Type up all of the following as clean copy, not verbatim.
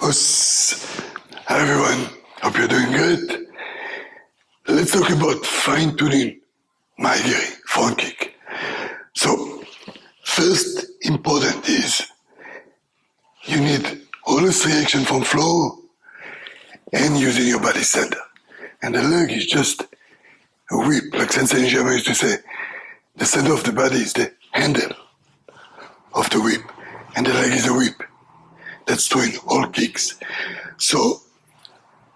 Hi everyone, hope you're doing good. Let's talk about fine-tuning Mae Geri front kick. So, first important is you need always reaction from floor and using your body center. And the leg is just a whip, like Sensei Nijama used to say. The center of the body is the handle of the whip, and the leg is a whip. That's true in all kicks. So,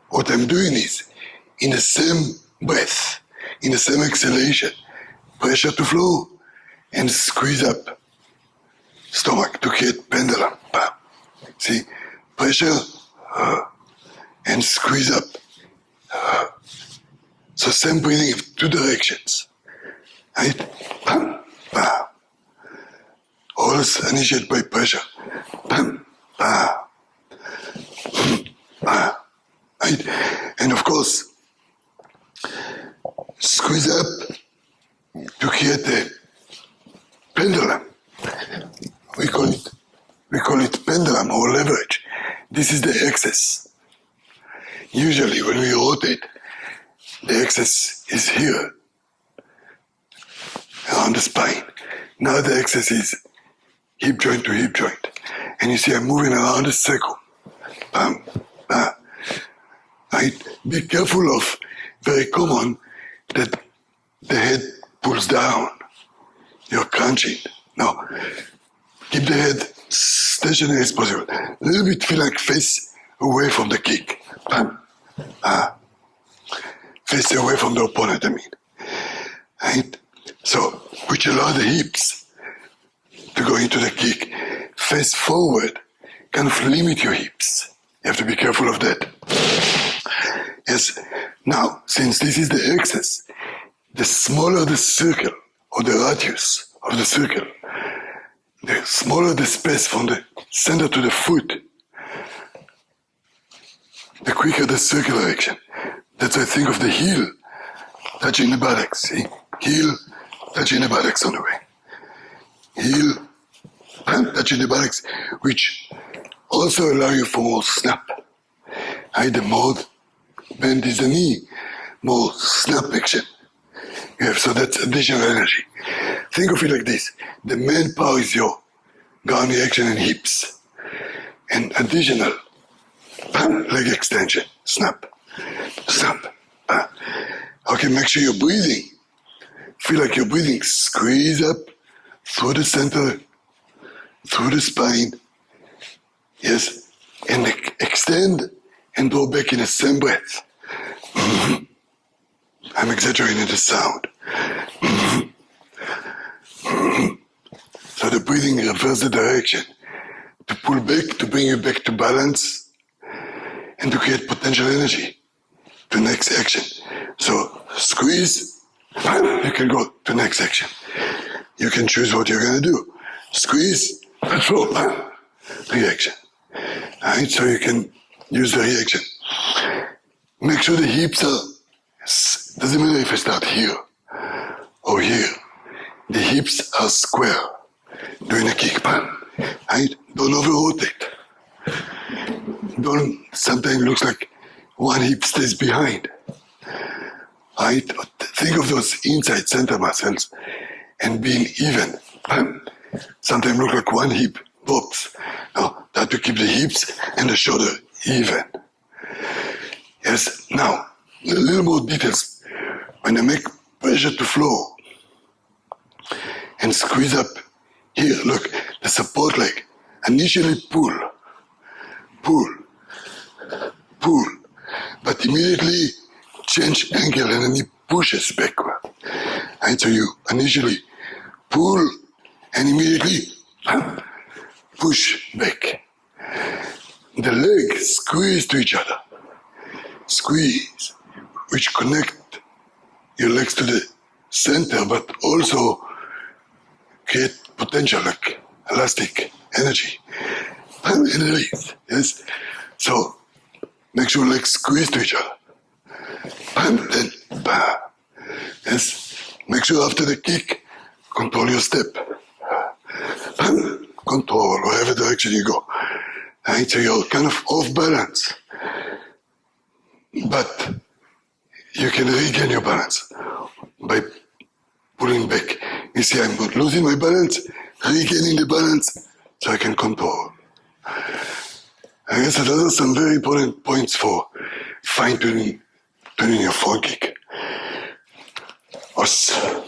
what I'm doing is, in the same breath, in the same exhalation, pressure to flow and squeeze up stomach to create pendulum. Bam. See, pressure and squeeze up. So same breathing in two directions. Right? Bam, bam. Always initiate by pressure. Bam, bam. Bam. Right? And of course, squeeze up to create a pendulum. We call it pendulum or leverage. This is the axis. Usually when we rotate, the axis is here, around the spine. Now the axis is hip joint to hip joint. And you see I'm moving around a circle. Bam, bam. Right? Be careful of, very common, that the head pulls down. You're crunching. No. Keep the head stationary as possible. A little bit feel like face away from the kick. Bam. Face away from the opponent, I mean. Right? So, which allow the hips to go into the kick. Face forward, kind of limit your hips. You have to be careful of that. Yes. Now, since this is the axis, the smaller the circle or the radius of the circle, the smaller the space from the center to the foot, the quicker the circular action. That's why I think of the heel touching the buttocks. See? Heel touching the buttocks on the way. Heel touching the buttocks, which also allow you for more snap. The more bend is the knee, more snap action. You have, so that's additional energy. Think of it like this. The main power is your ground reaction and hips. And additional leg extension. Snap. Snap. Okay, make sure you're breathing. Feel like you're breathing. Squeeze up through the center, through the spine. Yes. And extend and draw back in the same breath. I'm exaggerating the sound. So the breathing reverses the direction to pull back, to bring you back to balance, and to create potential energy to next action. So squeeze, you can go to next action. You can choose what you're going to do. Squeeze, flow, reaction. Alright, so you can use the reaction. Make sure the hips are, doesn't matter if I start here or here, the hips are square doing a kick. Right? Don't over rotate. Don't, sometimes it looks like one hip stays behind. Right? Think of those inside center muscles and being even. Sometimes look like one hip drops. Now, that to keep the hips and the shoulder even. Yes, now, a little more details. When I make pressure to flow and squeeze up here, look, the support leg, initially pull, but immediately change angle and then it pushes backward. And so you initially pull and immediately push back. The legs squeeze to each other. Squeeze, which connect your legs to the center, but also create potential like elastic energy. And release, yes? So, make sure legs squeeze to each other. And then, bam. Yes? Make sure after the kick, control your step. Control wherever direction you go. And so you're kind of off balance. But you can regain your balance by pulling back. You see, I'm losing my balance, regaining the balance, so I can control. I guess those are some very important points for fine-tuning your front kick. Os.